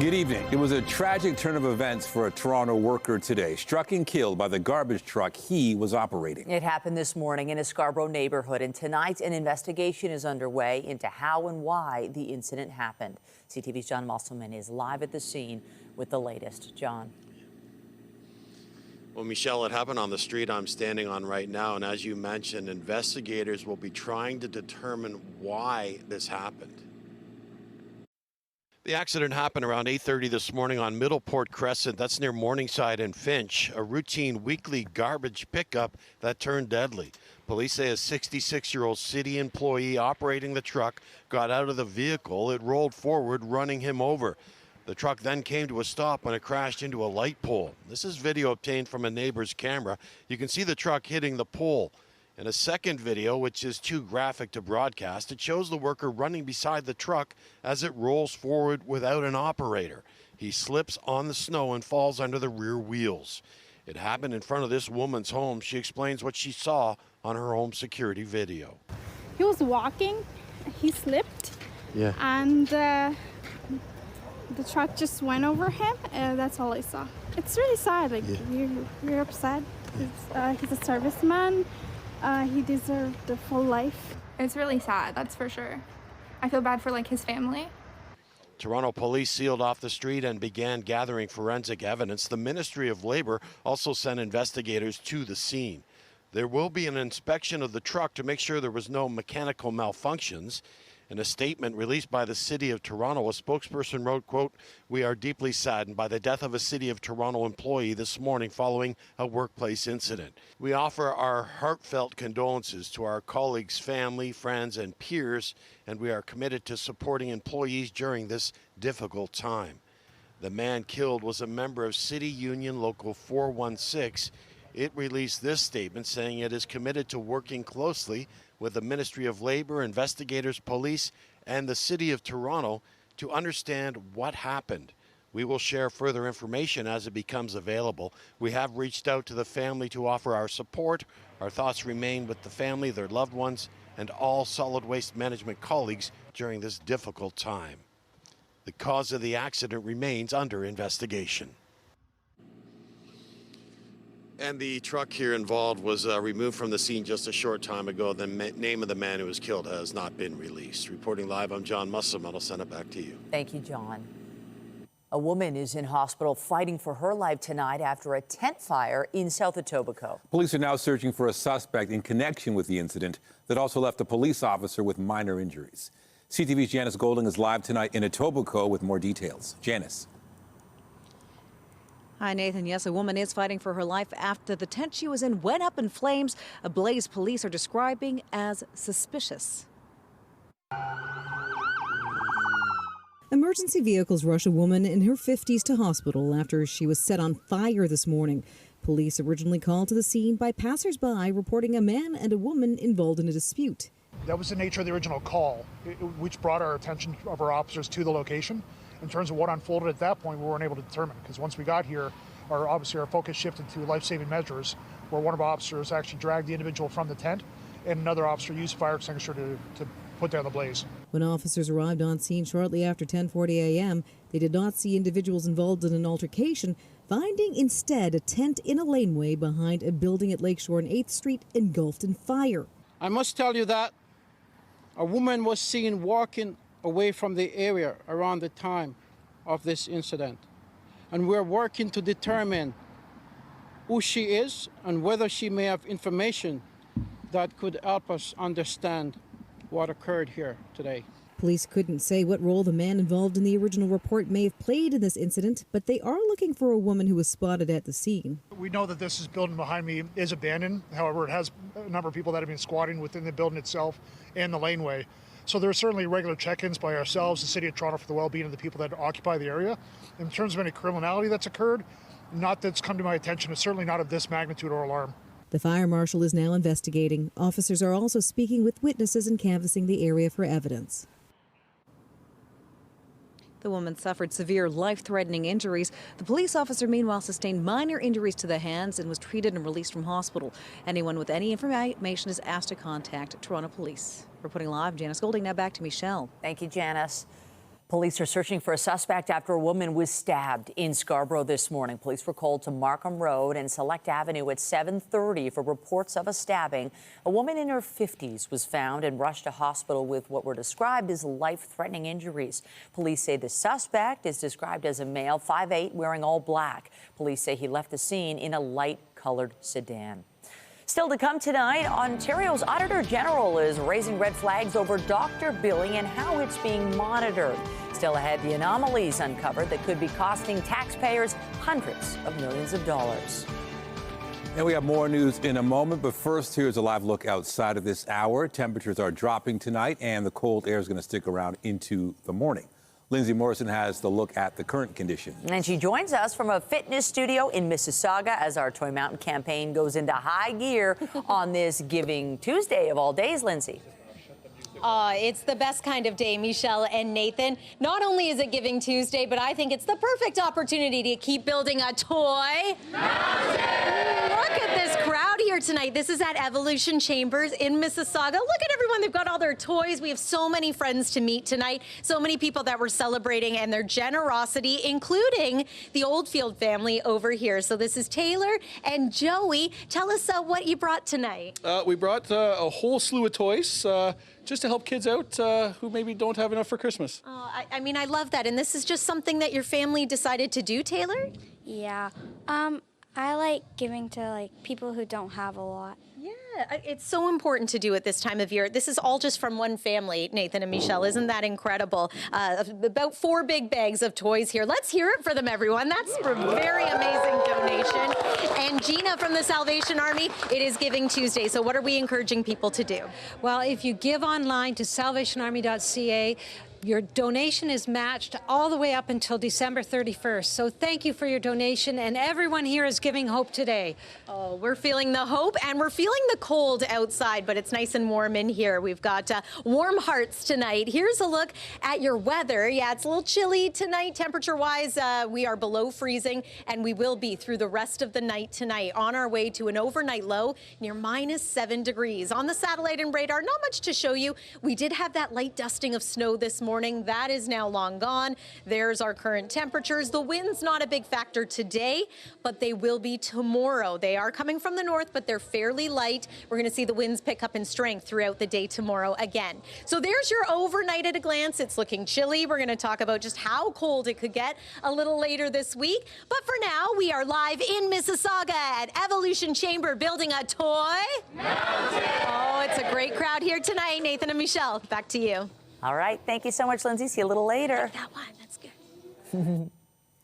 Good evening. It was a tragic turn of events for a Toronto worker today, struck and killed by the garbage truck he was operating. It happened this morning in a Scarborough neighborhood, and tonight an investigation is underway into how and why the incident happened. CTV's John Musselman is live at the scene with the latest. John. Well, Michelle, it happened on the street I'm standing on right now, and as you mentioned, investigators will be trying to determine why this happened. The accident happened around 8:30 this morning on Middleport Crescent. That's near Morningside and Finch, a routine weekly garbage pickup that turned deadly. Police say a 66-year-old city employee operating the truck got out of the vehicle. It rolled forward, running him over. The truck then came to a stop when it crashed into a light pole. This is video obtained from a neighbor's camera. You can see the truck hitting the pole. In a second video, which is too graphic to broadcast, it shows the worker running beside the truck as it rolls forward without an operator. He slips on the snow and falls under the rear wheels. It happened in front of this woman's home. She explains what she saw on her home security video. He was walking, he slipped, and the truck just went over him, and that's all I saw. It's really sad, like, you're upset. He's a serviceman. He deserved the full life. It's really sad, that's for sure. I feel bad for his family. Toronto police sealed off the street and began gathering forensic evidence. The Ministry of Labour also sent investigators to the scene. There will be an inspection of the truck to make sure there was no mechanical malfunctions. In a statement released by the City of Toronto, a spokesperson wrote, quote, "We are deeply saddened by the death of a City of Toronto employee this morning following a workplace incident. We offer our heartfelt condolences to our colleagues' family, friends, and peers, and we are committed to supporting employees during this difficult time." The man killed was a member of City Union Local 416. It released this statement saying it is committed to working closely with the Ministry of Labour, investigators, police, and the City of Toronto to understand what happened. We will share further information as it becomes available. We have reached out to the family to offer our support. Our thoughts remain with the family, their loved ones, and all solid waste management colleagues during this difficult time. The cause of the accident remains under investigation. And the truck here involved was removed from the scene just a short time ago. The name of the man who was killed has not been released. Reporting live, I'm John Musselman. I'll send it back to you. Thank you, John. A woman is in hospital fighting for her life tonight after a tent fire in South Etobicoke. Police are now searching for a suspect in connection with the incident that also left a police officer with minor injuries. CTV's Janice Golding is live tonight in Etobicoke with more details. Janice. Hi, Nathan. Yes, a woman is fighting for her life after the tent she was in went up in flames, a blaze police are describing as suspicious. Emergency vehicles rush a woman in her 50s to hospital after she was set on fire this morning. Police originally called to the scene by passers-by reporting a man and a woman involved in a dispute. That was the nature of the original call, which brought our attention of our officers to the location. In terms of what unfolded at that point, we weren't able to determine, because once we got here, our focus shifted to life-saving measures, where one of our officers actually dragged the individual from the tent, and another officer used fire extinguisher to put down the blaze. When officers arrived on scene shortly after 10:40 a.m., they did not see individuals involved in an altercation, finding instead a tent in a laneway behind a building at Lakeshore and 8th Street engulfed in fire. I must tell you that a woman was seen walking away from the area around the time of this incident. And we're working to determine who she is and whether she may have information that could help us understand what occurred here today. Police couldn't say what role the man involved in the original report may have played in this incident, but they are looking for a woman who was spotted at the scene. We know that this building behind me is abandoned. However, it has a number of people that have been squatting within the building itself and the laneway. So there are certainly regular check-ins by ourselves, the City of Toronto, for the well-being of the people that occupy the area. In terms of any criminality that's occurred, not that's come to my attention, it's certainly not of this magnitude or alarm. The fire marshal is now investigating. Officers are also speaking with witnesses and canvassing the area for evidence. The woman suffered severe life-threatening injuries. The police officer, meanwhile, sustained minor injuries to the hands and was treated and released from hospital. Anyone with any information is asked to contact Toronto Police. Reporting live, Janice Golding. Now back to Michelle. Thank you, Janice. Police are searching for a suspect after a woman was stabbed in Scarborough this morning. Police were called to Markham Road and Select Avenue at 7:30 for reports of a stabbing. A woman in her 50s was found and rushed to hospital with what were described as life-threatening injuries. Police say the suspect is described as a male, 5'8", wearing all black. Police say he left the scene in a light-colored sedan. Still to come tonight, Ontario's Auditor General is raising red flags over doctor billing and how it's being monitored. Still ahead, the anomalies uncovered that could be costing taxpayers hundreds of millions of dollars. And we have more news in a moment, but first, here's a live look outside of this hour. Temperatures are dropping tonight, and the cold air is going to stick around into the morning. Lindsay Morrison has the look at the current condition. And she joins us from a fitness studio in Mississauga as our Toy Mountain campaign goes into high gear on this Giving Tuesday of all days, Lindsay. It's the best kind of day, Michelle and Nathan. Not only is it Giving Tuesday, but I think it's the perfect opportunity to keep building a toy mountain. Look at this crowd here tonight. This is at Evolution Chambers in Mississauga. Look at everyone. They've got all their toys. We have so many friends to meet tonight, so many people that we're celebrating and their generosity, including the Oldfield family over here. So this is Taylor and Joey. Tell us what you brought tonight. We brought a whole slew of toys. Just to help kids out who maybe don't have enough for Christmas. I mean, I love that. And this is just something that your family decided to do, Taylor? Yeah. I like giving to people who don't have a lot. Yeah, it's so important to do it this time of year. This is all just from one family, Nathan and Michelle. Isn't that incredible? About 4 big bags of toys here. Let's hear it for them, everyone. That's a very amazing donation. And Gina from the Salvation Army, it is Giving Tuesday. So what are we encouraging people to do? Well, if you give online to salvationarmy.ca, your donation is matched all the way up until December 31st. So thank you for your donation, and everyone here is giving hope today. Oh, we're feeling the hope, and we're feeling the cold outside, but it's nice and warm in here. We've got warm hearts tonight. Here's a look at your weather. Yeah, it's a little chilly tonight. Temperature-wise, we are below freezing, and we will be through the rest of the night tonight, on our way to an overnight low near -7 degrees. On the satellite and radar, not much to show you. We did have that light dusting of snow this morning. That is now long gone. There's our current temperatures. The wind's not a big factor today, but they will be tomorrow. They are coming from the north, but they're fairly light. We're going to see the winds pick up in strength throughout the day tomorrow again. So there's your overnight at a glance. It's looking chilly. We're going to talk about just how cold it could get a little later this week. But for now, we are live in Mississauga at Evolution Chamber building a toy mountain. Oh, it's a great crowd here tonight. Nathan and Michelle, back to you. All right. Thank you so much, Lindsay. See you a little later. Like that one. That's good.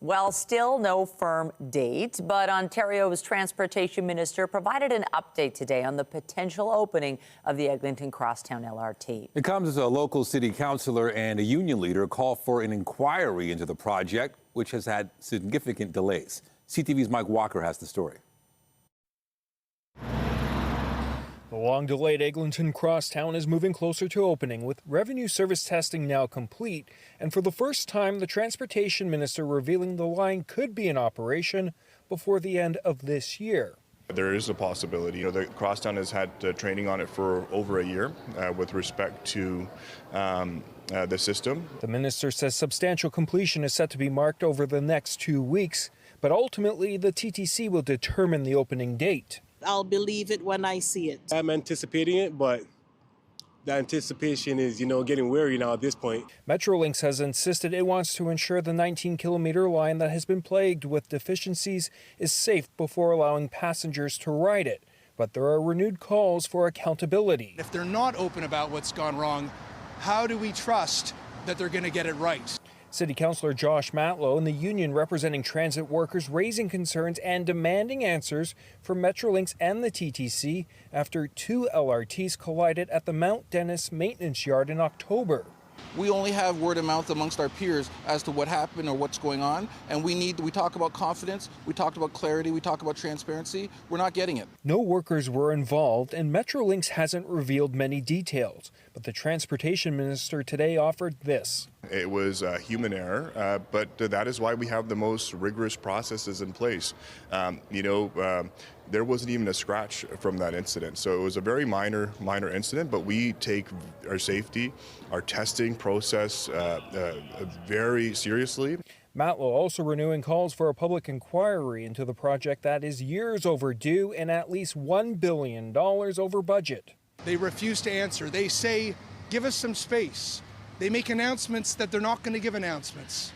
Well, still no firm date, but Ontario's Transportation Minister provided an update today on the potential opening of the Eglinton Crosstown LRT. It comes as a local city councillor and a union leader call for an inquiry into the project, which has had significant delays. CTV's Mike Walker has the story. The long-delayed Eglinton Crosstown is moving closer to opening, with revenue service testing now complete, and for the first time, the Transportation Minister revealing the line could be in operation before the end of this year. There is a possibility. The Crosstown has had training on it for over a year with respect to the system. The minister says substantial completion is set to be marked over the next 2 weeks, but ultimately the TTC will determine the opening date. I'll believe it when I see it. I'm anticipating it, but the anticipation is, getting weary now at this point. Metrolinx has insisted it wants to ensure the 19-kilometer line that has been plagued with deficiencies is safe before allowing passengers to ride it. But there are renewed calls for accountability. If they're not open about what's gone wrong, how do we trust that they're going to get it right? City Councillor Josh Matlow and the union representing transit workers raising concerns and demanding answers from Metrolinx and the TTC after 2 LRTs collided at the Mount Dennis maintenance yard in October. We only have word of mouth amongst our peers as to what happened or what's going on, and we talk about confidence, we talked about clarity, we talk about transparency. We're not getting it. No workers were involved, and Metrolinx hasn't revealed many details, but the Transportation Minister today offered this. It was human error, but that is why we have the most rigorous processes in place. there wasn't even a scratch from that incident. So it was a very minor incident, but we take our safety, our testing process very seriously. Matlow also renewing calls for a public inquiry into the project that is years overdue and at least $1 billion over budget. They refuse to answer. They say, give us some space. They make announcements that they're not going to give announcements.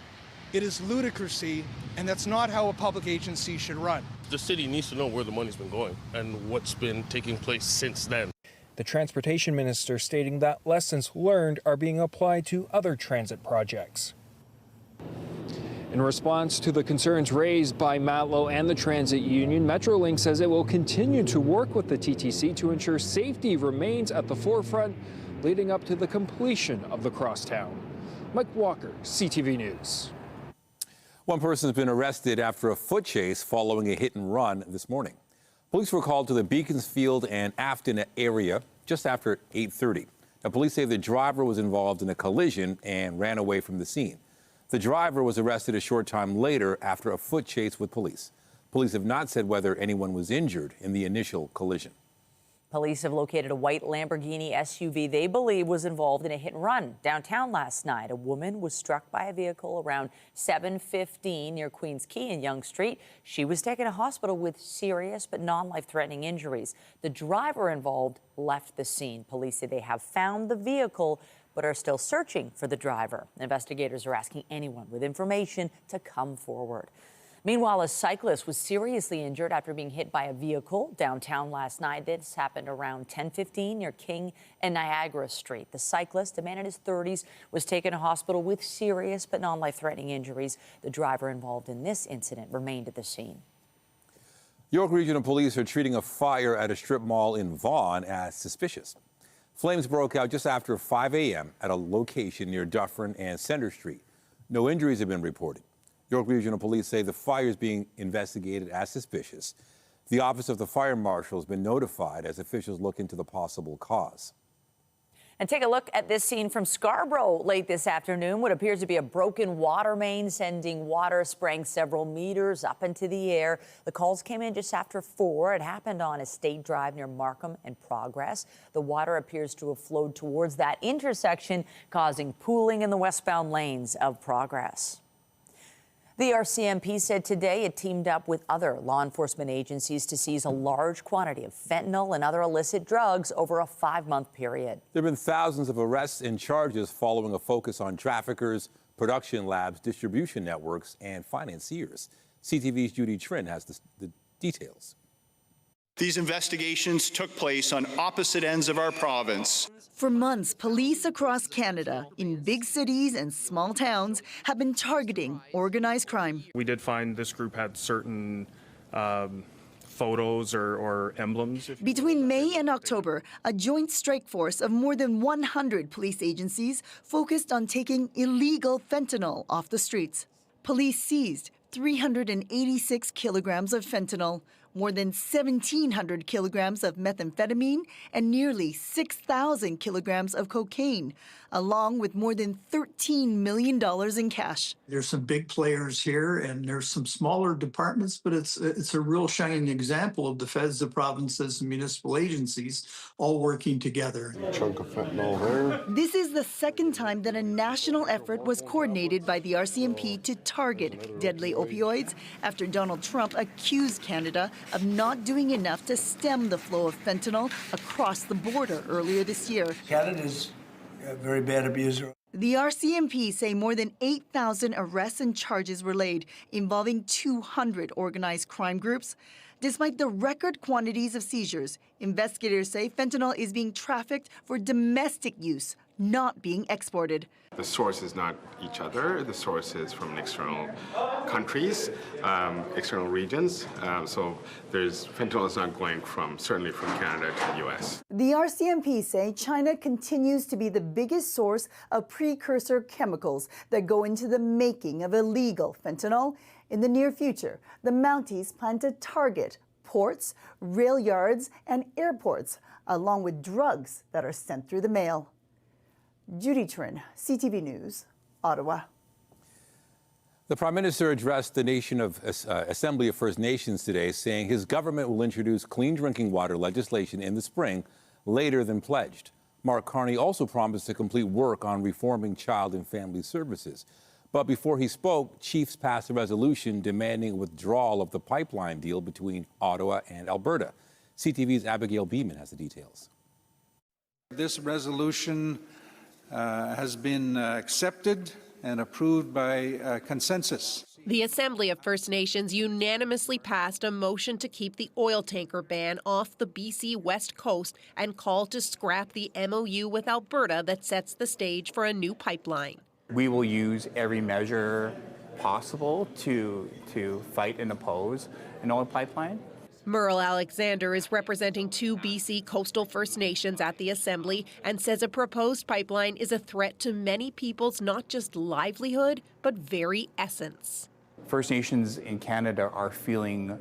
It is ludicrousy, and that's not how a public agency should run. The city needs to know where the money's been going and what's been taking place since then. The transportation minister stating that lessons learned are being applied to other transit projects. In response to the concerns raised by Matlow and the transit union, Metrolink says it will continue to work with the TTC to ensure safety remains at the forefront leading up to the completion of the crosstown. Mike Walker, CTV News. One person has been arrested after a foot chase following a hit and run this morning. Police were called to the Beaconsfield and Afton area just after 8:30. Now, police say the driver was involved in a collision and ran away from the scene. The driver was arrested a short time later after a foot chase with police. Police have not said whether anyone was injured in the initial collision. Police have located a white Lamborghini SUV they believe was involved in a hit and run downtown last night. A woman was struck by a vehicle around 7:15 near Queens Quay and Yonge Street. She was taken to hospital with serious but non-life-threatening injuries. The driver involved left the scene. Police say they have found the vehicle but are still searching for the driver. Investigators are asking anyone with information to come forward. Meanwhile, a cyclist was seriously injured after being hit by a vehicle downtown last night. This happened around 10:15 near King and Niagara Street. The cyclist, a man in his 30s, was taken to hospital with serious but non-life-threatening injuries. The driver involved in this incident remained at the scene. York Regional Police are treating a fire at a strip mall in Vaughan as suspicious. Flames broke out just after 5 a.m. at a location near Dufferin and Center Street. No injuries have been reported. York Regional Police say the fire is being investigated as suspicious. The Office of the Fire Marshal has been notified as officials look into the possible cause. And take a look at this scene from Scarborough late this afternoon. What appears to be a broken water main sending water spraying several meters up into the air. The calls came in just after 4. It happened on Estate Drive near Markham and Progress. The water appears to have flowed towards that intersection, causing pooling in the westbound lanes of Progress. The RCMP said today it teamed up with other law enforcement agencies to seize a large quantity of fentanyl and other illicit drugs over a 5-month period. There have been thousands of arrests and charges following a focus on traffickers, production labs, distribution networks, and financiers. CTV's Judy Trin has the details. These investigations took place on opposite ends of our province. For months, police across Canada, in big cities and small towns, have been targeting organized crime. We did find this group had certain photos or emblems. Between May and October, a joint strike force of more than 100 police agencies focused on taking illegal fentanyl off the streets. Police seized 386 kilograms of fentanyl, more than 1,700 kilograms of methamphetamine, and nearly 6,000 kilograms of cocaine, along with more than $13 million in cash. There's some big players here, and there's some smaller departments, but it's a real shining example of the feds, the provinces, and municipal agencies all working together. A chunk of fentanyl there. This is the second time that a national effort was coordinated by the RCMP to target deadly opioids after Donald Trump accused Canada of not doing enough to stem the flow of fentanyl across the border earlier this year. Canada's a very bad abuser. The RCMP say more than 8,000 arrests and charges were laid involving 200 organized crime groups. Despite the record quantities of seizures, investigators say fentanyl is being trafficked for domestic use, not being exported. The source is not each other. The source is from external countries, external regions. So fentanyl is not going certainly from Canada to the U.S. The RCMP say China continues to be the biggest source of precursor chemicals that go into the making of illegal fentanyl. In the near future, the Mounties plan to target ports, rail yards, and airports, along with drugs that are sent through the mail. Judy Trin, CTV News, Ottawa. The Prime Minister addressed the Assembly of First Nations today, saying his government will introduce clean drinking water legislation in the spring, later than pledged. Mark Carney also promised to complete work on reforming child and family services. But before he spoke, chiefs passed a resolution demanding withdrawal of the pipeline deal between Ottawa and Alberta. CTV's Abigail Beeman has the details. This resolution has been accepted and approved by consensus. The Assembly of First Nations unanimously passed a motion to keep the oil tanker ban off the BC West Coast and called to scrap the MOU with Alberta that sets the stage for a new pipeline. We will use every measure possible to fight and oppose an oil pipeline. Merle Alexander is representing 2 BC coastal First Nations at the Assembly and says a proposed pipeline is a threat to many people's not just livelihood, but very essence. First Nations in Canada are feeling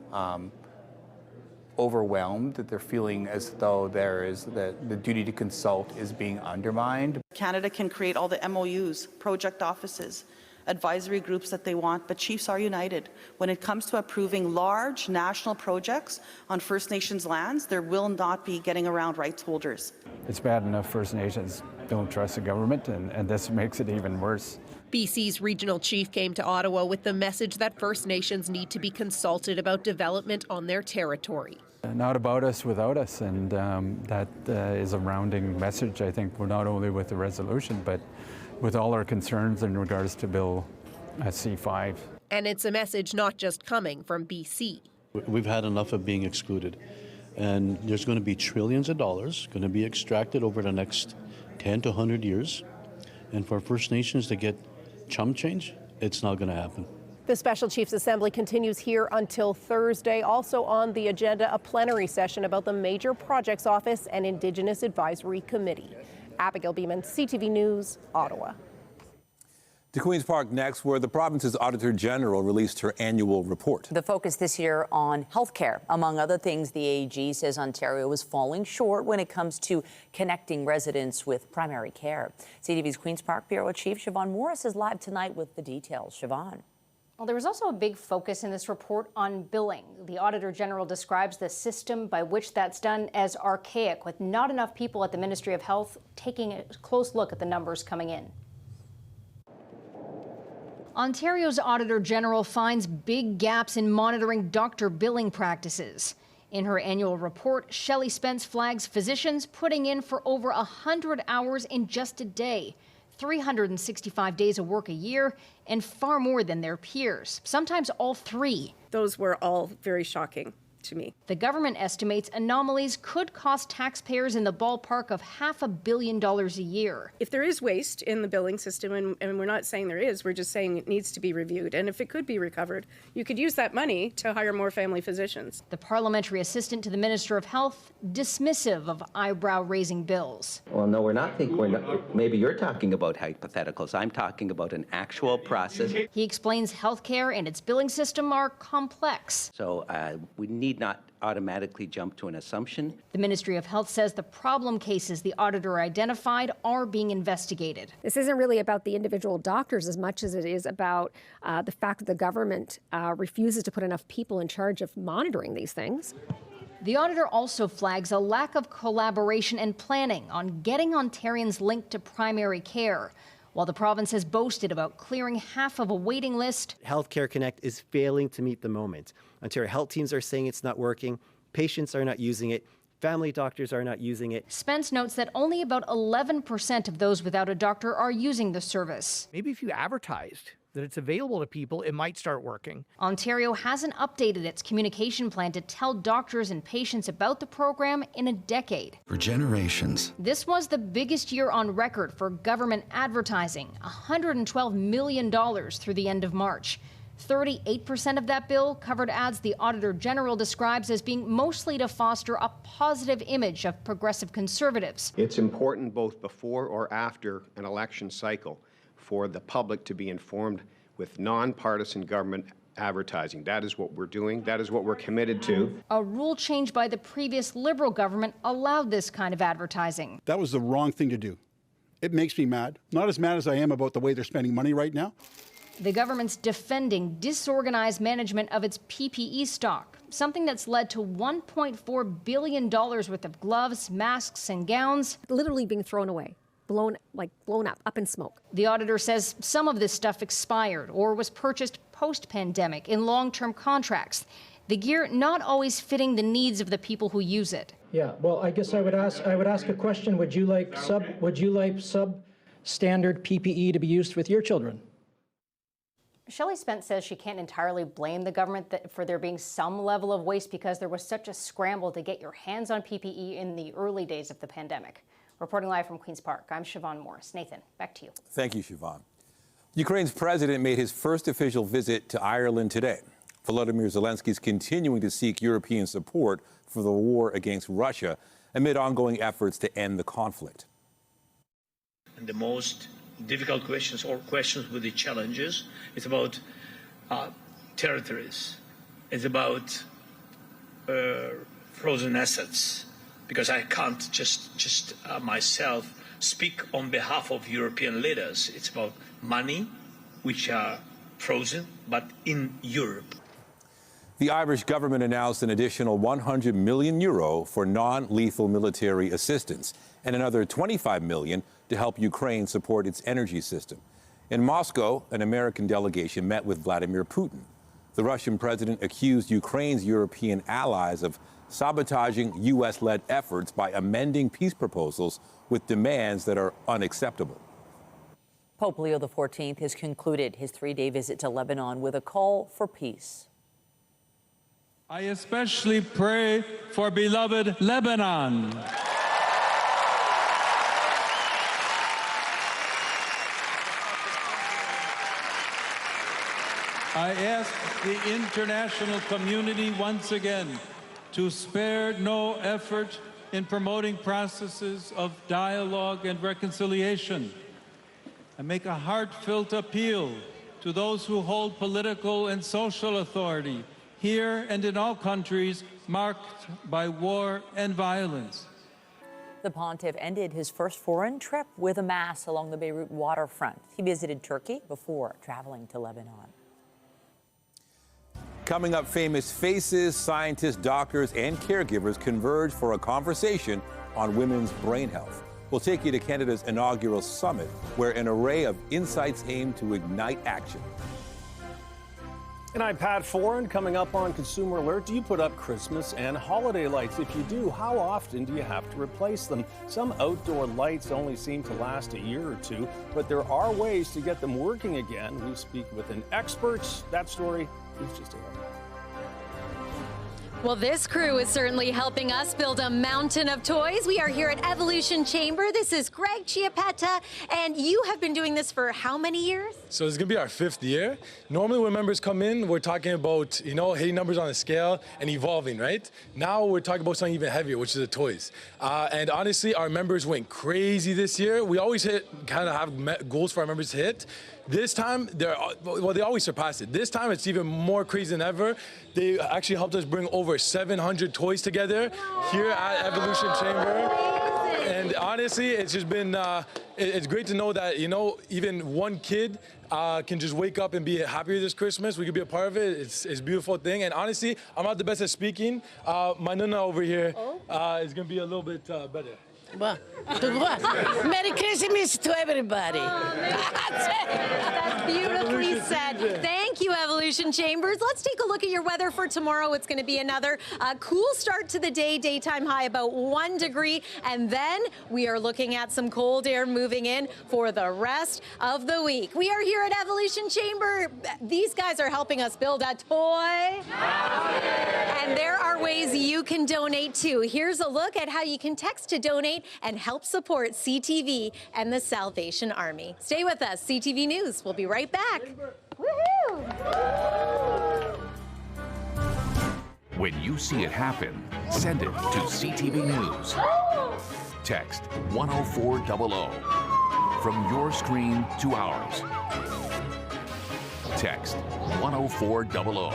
overwhelmed, that they're feeling as though the duty to consult is being undermined. Canada can create all the MOUs, project offices, advisory groups that they want, but chiefs are united. When it comes to approving large national projects on First Nations lands, there will not be getting around rights holders. It's bad enough First Nations don't trust the government, and this makes it even worse. BC's regional chief came to Ottawa with the message that First Nations need to be consulted about development on their territory. Not about us, without us, and that is a rounding message, I think, not only with the resolution, but with all our concerns in regards to Bill C-5. And it's a message not just coming from BC. We've had enough of being excluded, and there's going to be trillions of dollars going to be extracted over the next 10 to 100 years, and for First Nations to get chump change, it's not going to happen. The Special Chiefs Assembly continues here until Thursday. Also on the agenda, a plenary session about the Major Projects Office and Indigenous Advisory Committee. Abigail Beeman, CTV News, Ottawa. To Queen's Park next, where the province's Auditor General released her annual report. The focus this year on healthcare. Among other things, the AG says Ontario is falling short when it comes to connecting residents with primary care. CTV's Queen's Park Bureau Chief Siobhan Morris is live tonight with the details. Siobhan. Well, there was also a big focus in this report on billing. The Auditor General describes the system by which that's done as archaic, with not enough people at the Ministry of Health taking a close look at the numbers coming in. Ontario's Auditor General finds big gaps in monitoring doctor billing practices. In her annual report, Shelley Spence flags physicians putting in for over 100 hours in just a day, 365 days of work a year, and far more than their peers, sometimes all 3. Those were all very shocking to me. The government estimates anomalies could cost taxpayers in the ballpark of $500 million a year. If there is waste in the billing system, and we're not saying there is, we're just saying it needs to be reviewed. And if it could be recovered, you could use that money to hire more family physicians. The parliamentary assistant to the Minister of Health, dismissive of eyebrow-raising bills. Well, no, maybe you're talking about hypotheticals. I'm talking about an actual process. He explains healthcare and its billing system are complex. So we need not automatically jump to an assumption. The Ministry of Health says the problem cases the auditor identified are being investigated. This isn't really about the individual doctors as much as it is about the fact that the government refuses to put enough people in charge of monitoring these things. The auditor also flags a lack of collaboration and planning on getting Ontarians linked to primary care. While the province has boasted about clearing half of a waiting list, Healthcare Connect is failing to meet the moment. Ontario health teams are saying it's not working, patients are not using it, family doctors are not using it. Spence notes that only about 11% of those without a doctor are using the service. Maybe if you advertised that it's available to people, it might start working. Ontario hasn't updated its communication plan to tell doctors and patients about the program in a decade. For generations. This was the biggest year on record for government advertising, $112 million through the end of March. 38% of that bill covered ads the Auditor General describes as being mostly to foster a positive image of progressive conservatives. It's important both before or after an election cycle for the public to be informed with nonpartisan government advertising. That is what we're doing. That is what we're committed to. A rule change by the previous Liberal government allowed this kind of advertising. That was the wrong thing to do. It makes me mad. Not as mad as I am about the way they're spending money right now. The government's defending disorganized management of its PPE stock, something that's led to $1.4 billion worth of gloves, masks, and gowns literally being thrown away, blown up in smoke. The auditor says some of this stuff expired or was purchased post-pandemic in long-term contracts. The gear not always fitting the needs of the people who use it. Yeah, well, I guess I would ask a question. Would you like substandard PPE to be used with your children? Shelley Spence says she can't entirely blame the government for there being some level of waste because there was such a scramble to get your hands on PPE in the early days of the pandemic. Reporting live from Queen's Park, I'm Siobhan Morris. Nathan, back to you. Thank you, Siobhan. Ukraine's president made his first official visit to Ireland today. Volodymyr Zelenskyy is continuing to seek European support for the war against Russia amid ongoing efforts to end the conflict. And the most difficult questions or questions with the challenges, it's about territories. It's about frozen assets, because I can't just myself speak on behalf of European leaders. It's about money, which are frozen, but in Europe. The Irish government announced an additional €100 million for non-lethal military assistance and another $25 million to help Ukraine support its energy system. In Moscow, an American delegation met with Vladimir Putin. The Russian president accused Ukraine's European allies of sabotaging U.S.-led efforts by amending peace proposals with demands that are unacceptable. Pope Leo XIV has concluded his three-day visit to Lebanon with a call for peace. I especially pray for beloved Lebanon. I ask the international community once again to spare no effort in promoting processes of dialogue and reconciliation. I make a heartfelt appeal to those who hold political and social authority here and in all countries marked by war and violence. The pontiff ended his first foreign trip with a mass along the Beirut waterfront. He visited Turkey before traveling to Lebanon. Coming up, famous faces, scientists, doctors, and caregivers converge for a conversation on women's brain health. We'll take you to Canada's inaugural summit, where an array of insights aim to ignite action. And I'm Pat Foran. Coming up on Consumer Alert, do you put up Christmas and holiday lights? If you do, how often do you have to replace them? Some outdoor lights only seem to last a year or two, but there are ways to get them working again. We speak with an expert. That story is just ahead. Well, this crew is certainly helping us build a mountain of toys. We are here at Evolution Chamber. This is Greg Chiappetta, and you have been doing this for how many years? So it's going to be our 5th year. Normally when members come in, we're talking about, hitting numbers on a scale and evolving, right? Now we're talking about something even heavier, which is the toys. And honestly, our members went crazy this year. We always have goals for our members to hit. This time, they always surpass it. This time, it's even more crazy than ever. They actually helped us bring over 700 toys together here at Evolution Chamber. And honestly, it's just been, it's great to know that, even one kid can just wake up and be happier this Christmas. We could be a part of it. It's a beautiful thing. And honestly, I'm not the best at speaking. My nana over here is going to be a little bit better. Well, Merry Christmas to everybody. That's beautifully said. Thank you, Evolution Chambers. Let's take a look at your weather for tomorrow. It's going to be another cool start to the day. Daytime high about 1 degree. And then we are looking at some cold air moving in for the rest of the week. We are here at Evolution Chamber. These guys are helping us build a toy. And there are ways you can donate too. Here's a look at how you can text to donate and help support CTV and the Salvation Army. Stay with us. CTV News. We'll be right back. Woohoo! When you see it happen, send it to CTV News. Text 10400 from your screen to ours. Text 10400.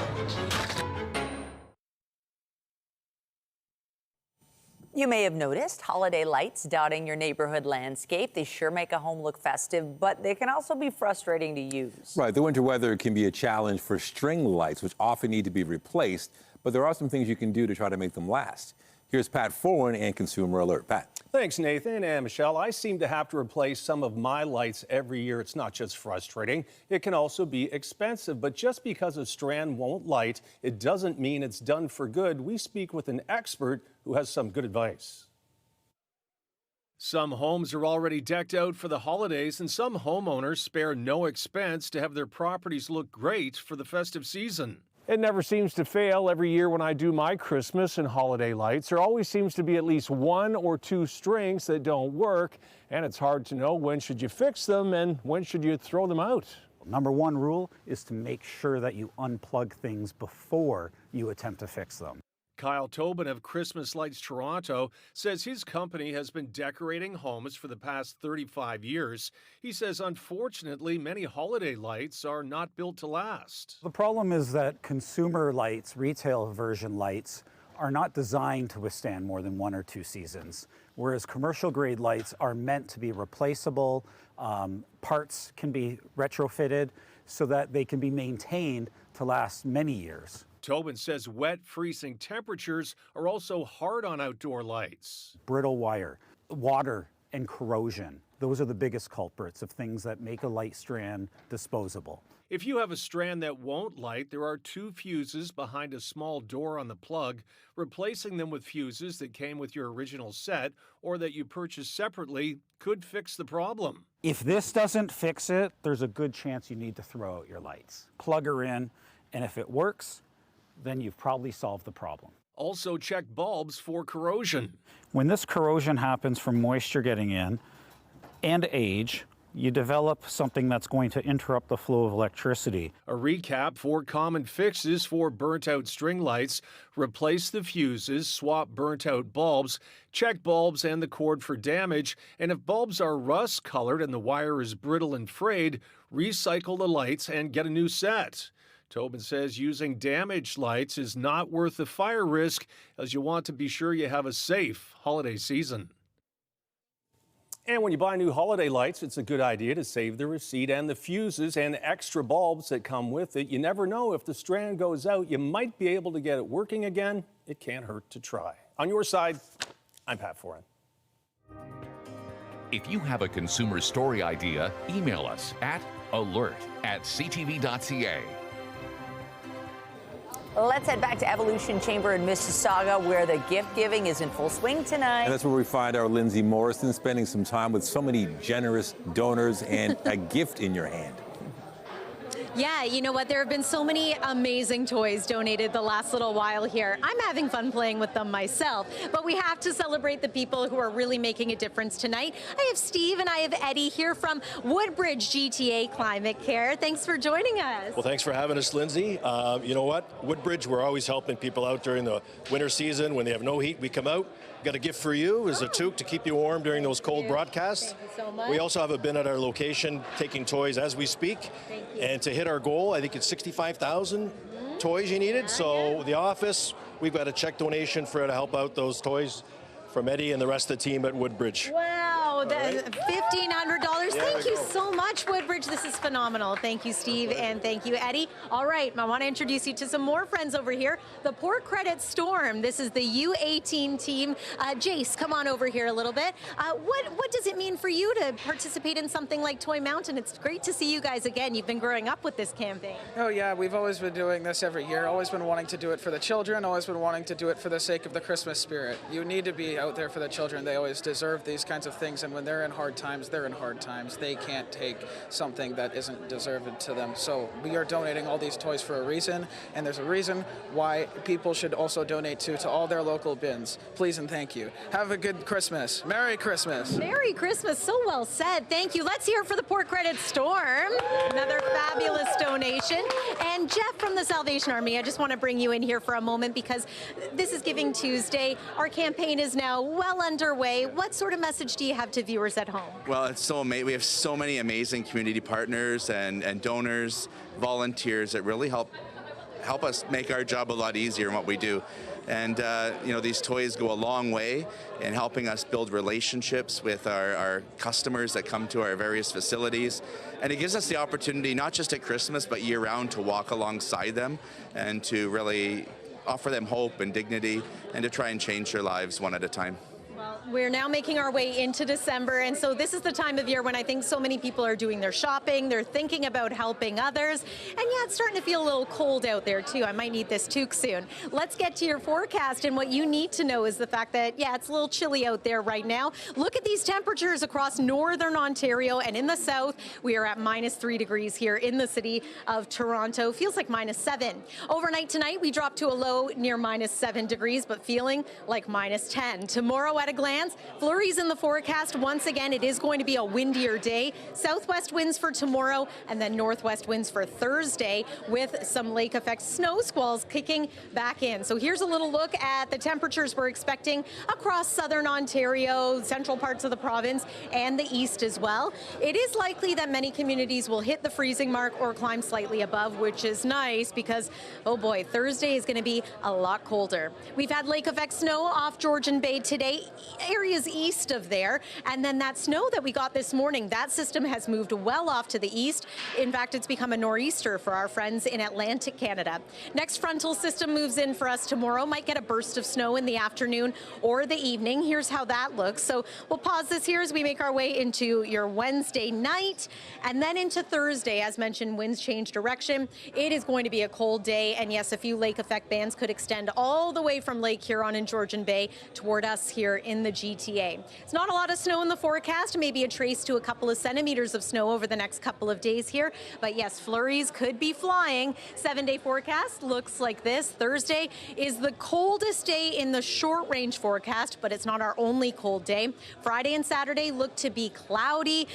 You may have noticed holiday lights dotting your neighborhood landscape. They sure make a home look festive, but they can also be frustrating to use. Right, the winter weather can be a challenge for string lights, which often need to be replaced, but there are some things you can do to try to make them last. Here's Pat Foran and Consumer Alert. Pat. Thanks, Nathan and Michelle. I seem to have to replace some of my lights every year. It's not just frustrating, it can also be expensive. But just because a strand won't light, it doesn't mean it's done for good. We speak with an expert who has some good advice. Some homes are already decked out for the holidays, and some homeowners spare no expense to have their properties look great for the festive season. It never seems to fail. Every year when I do my Christmas and holiday lights, there always seems to be at least one or two strings that don't work, and it's hard to know when should you fix them and when should you throw them out. Number one rule is to make sure that you unplug things before you attempt to fix them. Kyle Tobin of Christmas Lights Toronto says his company has been decorating homes for the past 35 years. He says, unfortunately, many holiday lights are not built to last. The problem is that consumer lights, retail version lights, are not designed to withstand more than 1 or 2 seasons, whereas commercial grade lights are meant to be replaceable. Parts can be retrofitted so that they can be maintained to last many years. Tobin says wet, freezing temperatures are also hard on outdoor lights. Brittle wire, water, and corrosion. Those are the biggest culprits of things that make a light strand disposable. If you have a strand that won't light, there are 2 fuses behind a small door on the plug. Replacing them with fuses that came with your original set or that you purchased separately could fix the problem. If this doesn't fix it, there's a good chance you need to throw out your lights. Plug her in, and if it works, then you've probably solved the problem. Also check bulbs for corrosion. When this corrosion happens from moisture getting in and age, you develop something that's going to interrupt the flow of electricity. A recap for common fixes for burnt-out string lights: replace the fuses, swap burnt-out bulbs, check bulbs and the cord for damage, and if bulbs are rust-colored and the wire is brittle and frayed, recycle the lights and get a new set. Tobin says using damaged lights is not worth the fire risk, as you want to be sure you have a safe holiday season. And when you buy new holiday lights, it's a good idea to save the receipt and the fuses and extra bulbs that come with it. You never know, if the strand goes out, you might be able to get it working again. It can't hurt to try. On your side, I'm Pat Foran. If you have a consumer story idea, email us at alert@ctv.ca. Let's head back to Evolution Chamber in Mississauga, where the gift giving is in full swing tonight. And that's where we find our Lindsay Morrison, spending some time with so many generous donors and a gift in your hand. Yeah, you know what? There have been so many amazing toys donated the last little while here. I'm having fun playing with them myself, but we have to celebrate the people who are really making a difference tonight. I have Steve and I have Eddie here from Woodbridge GTA Climate Care. Thanks for joining us. Well, thanks for having us, Lindsay. You know what? Woodbridge, we're always helping people out during the winter season. When they have no heat, we come out. Got a gift for you as a toque to keep you warm during those cold broadcasts. Thank you so much. We also have a bin at our location taking toys as we speak. And to hit our goal, I think it's 65,000 toys you needed. So the office, we've got a check donation for to help out those toys from Eddie and the rest of the team at Woodbridge. Wow, $1,500. Yeah, Thank you go. so much, Woodbridge. This is phenomenal. Thank you, Steve, and thank you, Eddie. All right, I want to introduce you to some more friends over here. The Port Credit Storm. This is the U18 team. Jace, come on over here a little bit. What does it mean for you to participate in something like Toy Mountain? It's great to see you guys again. You've been growing up with this campaign. Oh yeah, we've always been doing this every year. Always been wanting to do it for the children. Always been wanting to do it for the sake of the Christmas spirit. You need to be out there for the children. They always deserve these kinds of things, and when they're in hard times, they're in hard times. They can't take something that isn't deserved to them. So we are donating all these toys for a reason, and there's a reason why people should also donate to all their local bins. Please and thank you. Have a good Christmas. Merry Christmas. Merry Christmas. So well said. Thank you. Let's hear it for the Port Credit Storm. Another fabulous donation. And Jeff from the Salvation Army, I just want to bring you in here for a moment because this is Giving Tuesday. Our campaign is now well underway. What sort of message do you have to viewers at home? Well, it's so amazing. We have so many amazing community partners and donors, volunteers that really help us make our job a lot easier in what we do. And these toys go a long way in helping us build relationships with our customers that come to our various facilities. And it gives us the opportunity, not just at Christmas, but year-round, to walk alongside them and to really offer them hope and dignity and to try and change their lives one at a time. Well, we're now making our way into December, and so this is the time of year when I think so many people are doing their shopping, they're thinking about helping others, and yeah, it's starting to feel a little cold out there too. I might need this toque soon. Let's get to your forecast, and what you need to know is the fact that, yeah, it's a little chilly out there right now. Look at these temperatures across northern Ontario, and in the south, we are at -3 degrees here in the city of Toronto. Feels like -7. Overnight tonight, we dropped to a low near -7 degrees, but feeling like -10. Tomorrow at a glance, flurries in the forecast. Once again, it is going to be a windier day. Southwest winds for tomorrow and then northwest winds for Thursday with some lake effect snow squalls kicking back in. So here's a little look at the temperatures we're expecting across southern Ontario, central parts of the province, and the east as well. It is likely that many communities will hit the freezing mark or climb slightly above, which is nice because, oh boy, Thursday is going to be a lot colder. We've had lake effect snow off Georgian Bay today, areas east of there, and then that snow that we got this morning, that system has moved well off to the east. In fact, it's become a nor'easter for our friends in Atlantic Canada. Next frontal system moves in for us tomorrow. Might get a burst of snow in the afternoon or the evening. Here's how that looks. So we'll pause this here as we make our way into your Wednesday night and then into Thursday. As mentioned, winds change direction. It is going to be a cold day, and yes, a few lake effect bands could extend all the way from Lake Huron and Georgian Bay toward us here in the GTA. It's not a lot of snow in the forecast, maybe a trace to a couple of centimeters of snow over the next couple of days here. But yes, flurries could be flying. 7-day forecast looks like this. Thursday is the coldest day in the short range forecast, but it's not our only cold day. Friday and Saturday look to be cloudy.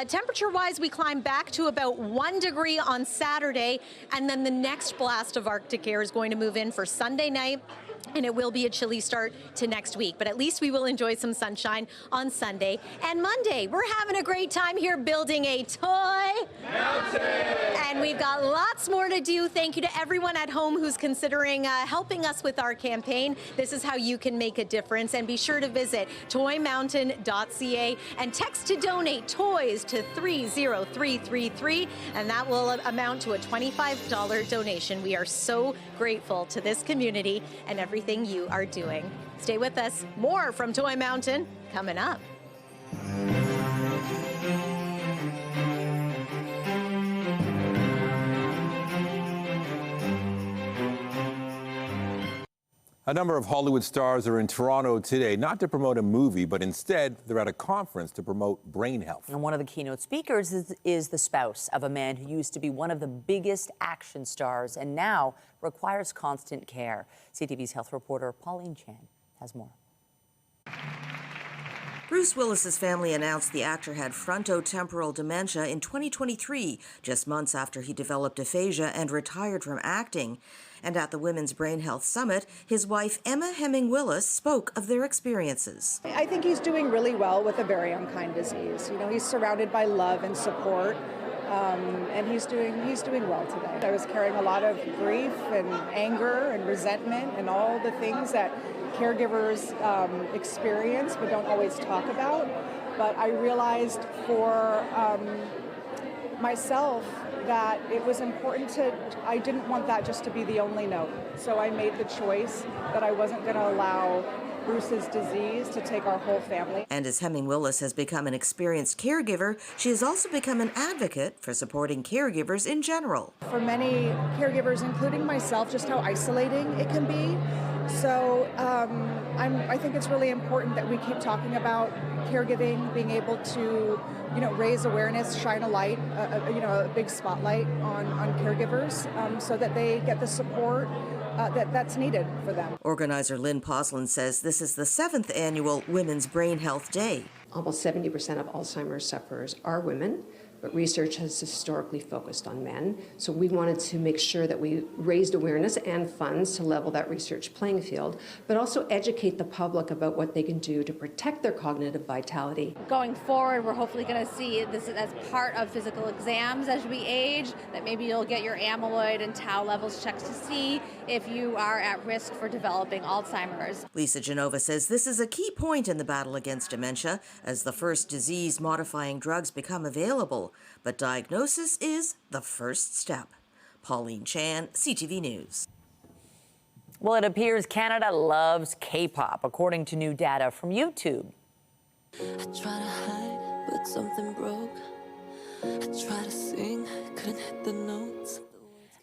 Temperature-wise, we climb back to about 1 degree on Saturday, and then the next blast of Arctic air is going to move in for Sunday night. And it will be a chilly start to next week, but at least we will enjoy some sunshine on Sunday and Monday. We're having a great time here building a toy mountain, and we've got lots more to do. Thank you to everyone at home who's considering helping us with our campaign. This is how you can make a difference, and be sure to visit toymountain.ca and text to donate toys to 30333, and that will amount to a $25 donation. We are so grateful to this community and everything you are doing. Stay with us. More from Toy Mountain coming up. A number of Hollywood stars are in Toronto today, not to promote a movie, but instead they're at a conference to promote brain health. And one of the keynote speakers is the spouse of a man who used to be one of the biggest action stars and now requires constant care. CTV's health reporter Pauline Chan has more. Bruce Willis's family announced the actor had frontotemporal dementia in 2023, just months after he developed aphasia and retired from acting. And at the Women's Brain Health Summit, his wife Emma Hemming-Willis spoke of their experiences. I think he's doing really well with a very unkind disease. You know, he's surrounded by love and support, and he's doing well today. I was carrying a lot of grief and anger and resentment and all the things that caregivers experience but don't always talk about. But I realized for myself that it was important I didn't want that just to be the only note. So I made the choice that I wasn't going to allow Bruce's disease to take our whole family. And as Hemming-Willis has become an experienced caregiver, she has also become an advocate for supporting caregivers in general. For many caregivers, including myself, just how isolating it can be. So I think it's really important that we keep talking about caregiving, being able to, raise awareness, shine a light, a big spotlight on caregivers, so that they get the support that's needed for them. Organizer Lynn Poslin says this is the 7th annual Women's Brain Health Day. Almost 70% of Alzheimer's sufferers are women. but research has historically focused on men. So we wanted to make sure that we raised awareness and funds to level that research playing field, but also educate the public about what they can do to protect their cognitive vitality. Going forward, we're hopefully going to see this as part of physical exams as we age, that maybe you'll get your amyloid and tau levels checked to see if you are at risk for developing Alzheimer's. Lisa Genova says this is a key point in the battle against dementia as the first disease-modifying drugs become available. But diagnosis is the first step. Pauline Chan, CTV News. Well, it appears Canada loves K-pop, according to new data from YouTube. I try to hide, but something broke. I try to sing, couldn't hit the notes.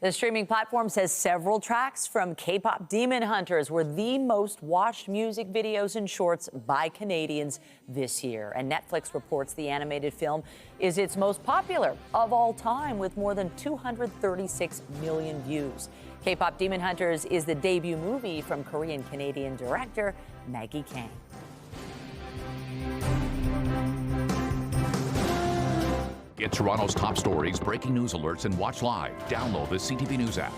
The streaming platform says several tracks from K-pop Demon Hunters were the most watched music videos and shorts by Canadians this year. And Netflix reports the animated film is its most popular of all time, with more than 236 million views. K-pop Demon Hunters is the debut movie from Korean-Canadian director Maggie Kang. Get Toronto's top stories, breaking news alerts, and watch live. Download the CTV News app.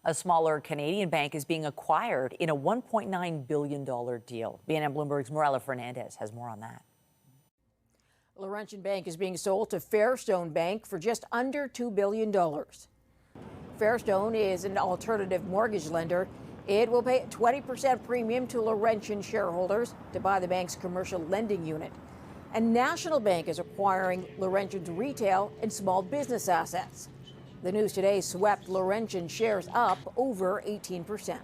A smaller Canadian bank is being acquired in a $1.9 billion deal. BNN Bloomberg's Morella Fernandez has more on that. Laurentian Bank is being sold to Fairstone Bank for just under $2 billion. Fairstone is an alternative mortgage lender. It will pay a 20% premium to Laurentian shareholders to buy the bank's commercial lending unit. And National Bank is acquiring Laurentian's retail and small business assets. The news today swept Laurentian shares up over 18%.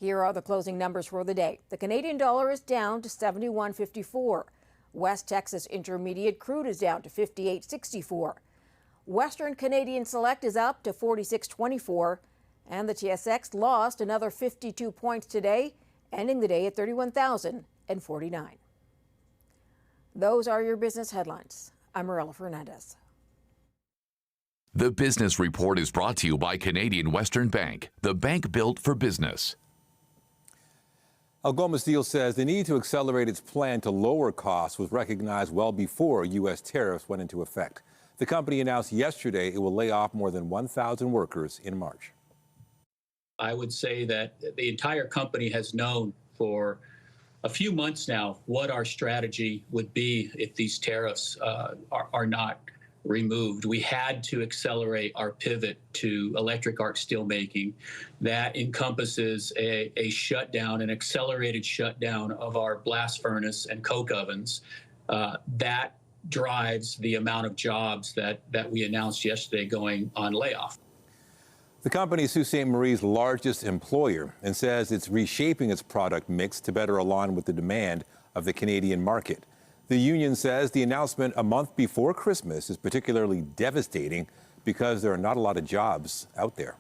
Here are the closing numbers for the day. The Canadian dollar is down to 71.54. West Texas Intermediate crude is down to 58.64. Western Canadian Select is up to 46.24. And the TSX lost another 52 points today, ending the day at 31,049. Those are your business headlines. I'm Morella Fernandez. The Business Report is brought to you by Canadian Western Bank, the bank built for business. Algoma Steel says the need to accelerate its plan to lower costs was recognized well before U.S. tariffs went into effect. The company announced yesterday it will lay off more than 1,000 workers in March. I would say that the entire company has known for a few months now what our strategy would be if these tariffs are not removed. We had to accelerate our pivot to electric arc steel making. That encompasses a shutdown, an accelerated shutdown of our blast furnace and coke ovens. That drives the amount of jobs that we announced yesterday going on layoff. The company is Sault Ste. Marie's largest employer and says it's reshaping its product mix to better align with the demand of the Canadian market. The union says the announcement a month before Christmas is particularly devastating because there are not a lot of jobs out there.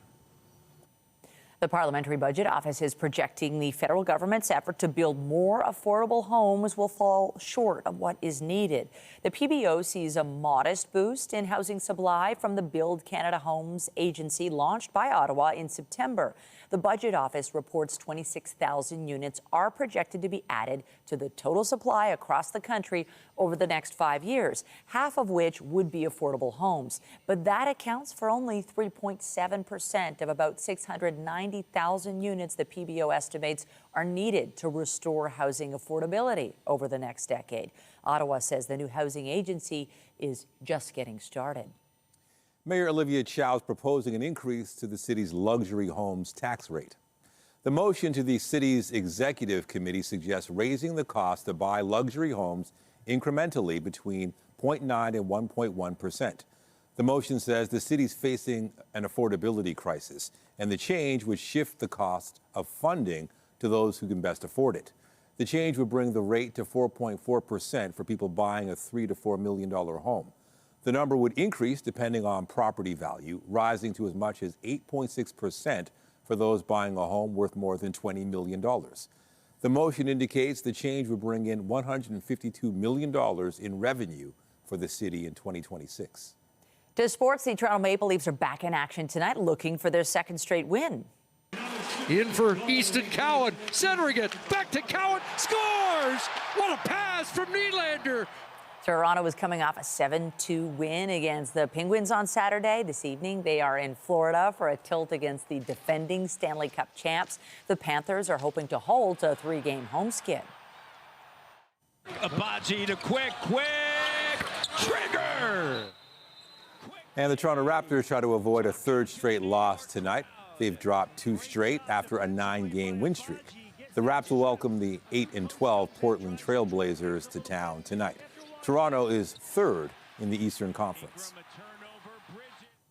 The Parliamentary Budget Office is projecting the federal government's effort to build more affordable homes will fall short of what is needed. The PBO sees a modest boost in housing supply from the Build Canada Homes agency launched by Ottawa in September. The Budget Office reports 26,000 units are projected to be added to the total supply across the country over the next 5 years, half of which would be affordable homes. But that accounts for only 3.7% of about 690,000 units the PBO estimates are needed to restore housing affordability over the next decade. Ottawa says the new housing agency is just getting started. Mayor Olivia Chow is proposing an increase to the city's luxury homes tax rate. The motion to the city's executive committee suggests raising the cost to buy luxury homes incrementally between 0.9 and 1.1%. The motion says the city's facing an affordability crisis, and the change would shift the cost of funding to those who can best afford it. The change would bring the rate to 4.4% for people buying a $3 to $4 million home. The number would increase depending on property value, rising to as much as 8.6% for those buying a home worth more than $20 million. The motion indicates the change would bring in $152 million in revenue for the city in 2026. To sports, the Toronto Maple Leafs are back in action tonight, looking for their second straight win. In for Easton Cowan, centering it, back to Cowan, scores! What a pass from Nylander! Toronto is coming off a 7-2 win against the Penguins on Saturday. This evening, they are in Florida for a tilt against the defending Stanley Cup champs. The Panthers are hoping to hold a 3-game home skid. Abaji to quick trigger. And the Toronto Raptors try to avoid a third straight loss tonight. They've dropped 2 straight after a 9-game win streak. The Raps will welcome the 8-12 Portland Trail Blazers to town tonight. Toronto is 3rd in the Eastern Conference.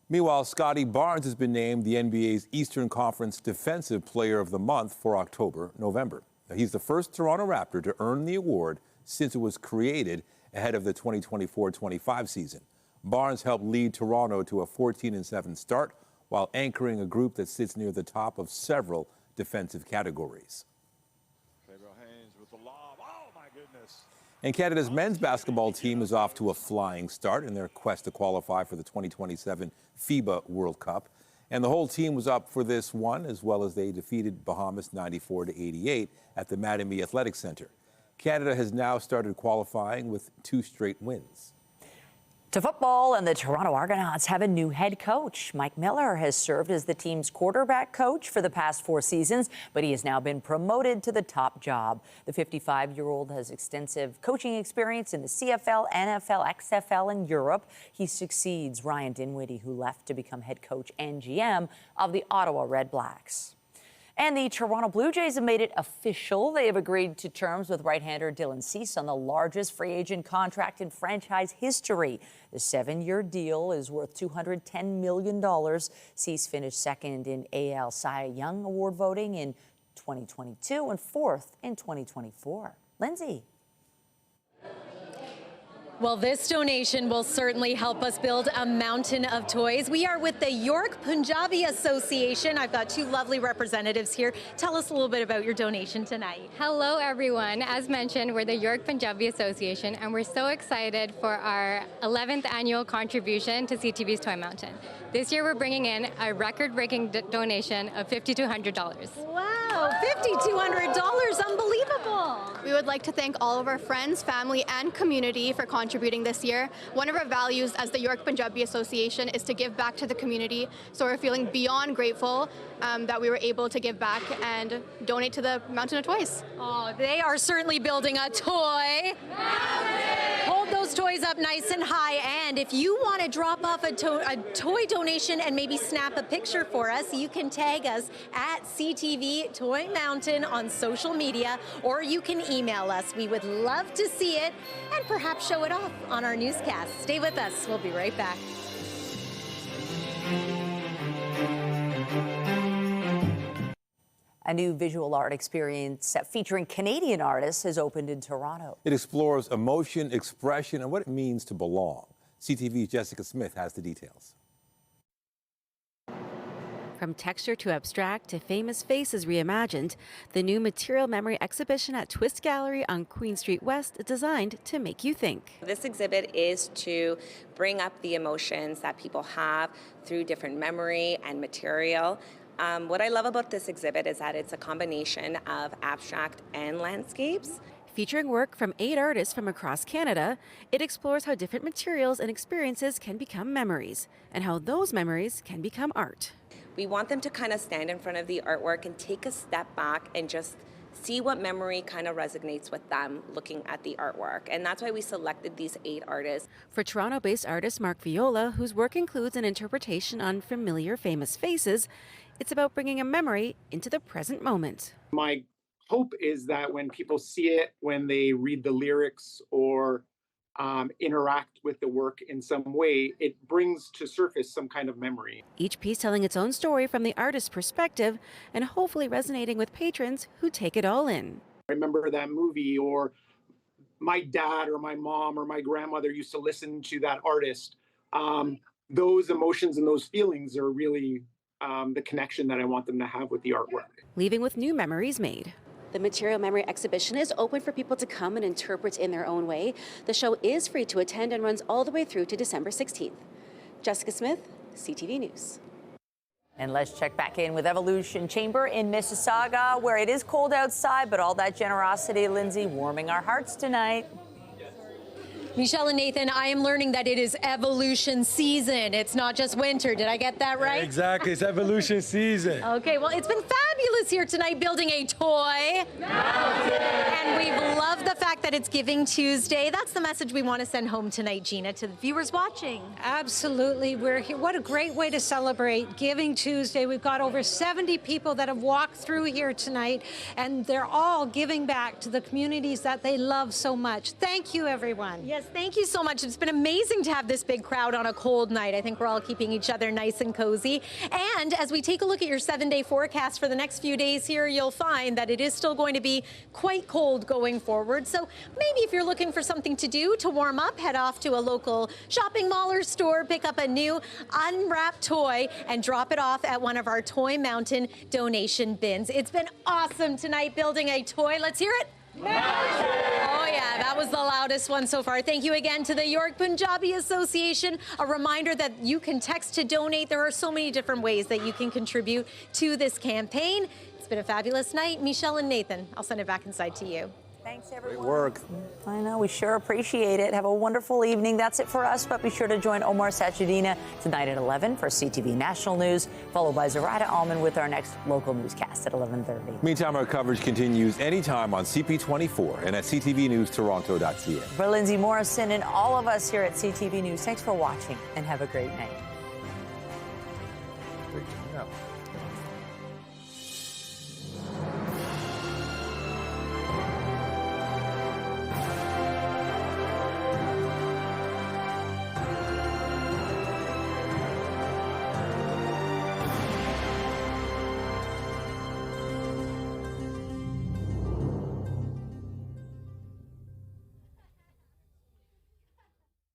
Meanwhile, Scotty Barnes has been named the NBA's Eastern Conference Defensive Player of the Month for October-November. He's the first Toronto Raptor to earn the award since it was created ahead of the 2024-25 season. Barnes helped lead Toronto to a 14-7 start while anchoring a group that sits near the top of several defensive categories. And Canada's men's basketball team is off to a flying start in their quest to qualify for the 2027 FIBA World Cup. And the whole team was up for this one, as well as they defeated Bahamas 94-88 at the Mattamy Athletic Center. Canada has now started qualifying with 2 straight wins. To football, and the Toronto Argonauts have a new head coach. Mike Miller has served as the team's quarterback coach for the past 4 seasons, but he has now been promoted to the top job. The 55-year-old has extensive coaching experience in the CFL, NFL, XFL, and Europe. He succeeds Ryan Dinwiddie, who left to become head coach and GM of the Ottawa Red Blacks. And the Toronto Blue Jays have made it official. They have agreed to terms with right-hander Dylan Cease on the largest free agent contract in franchise history. The 7-year deal is worth $210 million. Cease finished 2nd in AL Cy Young Award voting in 2022 and 4th in 2024. Lindsay. Well, this donation will certainly help us build a mountain of toys. We are with the York Punjabi Association. I've got 2 lovely representatives here. Tell us a little bit about your donation tonight. Hello, everyone. As mentioned, we're the York Punjabi Association, and we're so excited for our 11th annual contribution to CTV's Toy Mountain. This year, we're bringing in a record-breaking donation of $5,200. Wow, $5,200, unbelievable. We would like to thank all of our friends, family, and community for contributing this year. One of our values as the York Punjabi Association is to give back to the community, so we're feeling beyond grateful that we were able to give back and donate to the Mountain of Toys. Oh, they are certainly building a toy mountain. Hold those toys up nice and high, and if you want to drop off a toy donation and maybe snap a picture for us, you can tag us at CTV Toy Mountain on social media, or you can email us. We would love to see it and perhaps show it off on our newscast. Stay with us. We'll be right back. A new visual art experience featuring Canadian artists has opened in Toronto. It explores emotion, expression, and what it means to belong. CTV's Jessica Smith has the details. From texture to abstract to famous faces reimagined, the new Material Memory exhibition at Twist Gallery on Queen Street West is designed to make you think. This exhibit is to bring up the emotions that people have through different memory and material. What I love about this exhibit is that it's a combination of abstract and landscapes. Featuring work from 8 artists from across Canada, it explores how different materials and experiences can become memories, and how those memories can become art. We want them to kind of stand in front of the artwork and take a step back and just see what memory kind of resonates with them looking at the artwork. And that's why we selected these 8 artists. For Toronto-based artist Mark Viola, whose work includes an interpretation on familiar famous faces, it's about bringing a memory into the present moment. My hope is that when people see it, when they read the lyrics or interact with the work in some way, it brings to surface some kind of memory. Each piece telling its own story from the artist's perspective and hopefully resonating with patrons who take it all in. I remember that movie, or my dad or my mom or my grandmother used to listen to that artist. Those emotions and those feelings are really the connection that I want them to have with the artwork. Leaving with new memories made. The Material Memory exhibition is open for people to come and interpret in their own way. The show is free to attend and runs all the way through to December 16th. Jessica Smith, CTV News. And let's check back in with Evolution Chamber in Mississauga, where it is cold outside, but all that generosity, Lindsay, warming our hearts tonight. Michelle and Nathan, I am learning that it is evolution season. It's not just winter. Did I get that right? Exactly. It's evolution season. Okay, well, it's been fabulous here tonight building a toy. And we've loved the fact that it's Giving Tuesday. That's the message we want to send home tonight, Gina, to the viewers watching. Absolutely. We're here. What a great way to celebrate Giving Tuesday. We've got over 70 people that have walked through here tonight, and they're all giving back to the communities that they love so much. Thank you, everyone. Yes, thank you so much. It's been amazing to have this big crowd on a cold night. I think we're all keeping each other nice and cozy. And as we take a look at your 7-day forecast for the next few days here, you'll find that it is still going to be quite cold going forward. So maybe if you're looking for something to do to warm up, head off to a local shopping mall or store, pick up a new unwrapped toy and drop it off at one of our Toy Mountain donation bins. It's been awesome tonight building a toy. Let's hear it. Oh yeah, that was the loudest one so far. Thank you again to the York Punjabi Association. A reminder that you can text to donate. There are so many different ways that you can contribute to this campaign. It's been a fabulous night. Michelle and Nathan, I'll send it back inside to you. Thanks, everyone. Great work. I know, we sure appreciate it. Have a wonderful evening. That's it for us, but be sure to join Omar Sachedina tonight at 11 for CTV National News, followed by Zarada Alman with our next local newscast at 11:30. Meantime, our coverage continues anytime on CP24 and at ctvnewstoronto.ca. For Lindsay Morrison and all of us here at CTV News, thanks for watching and have a great night. Great to know.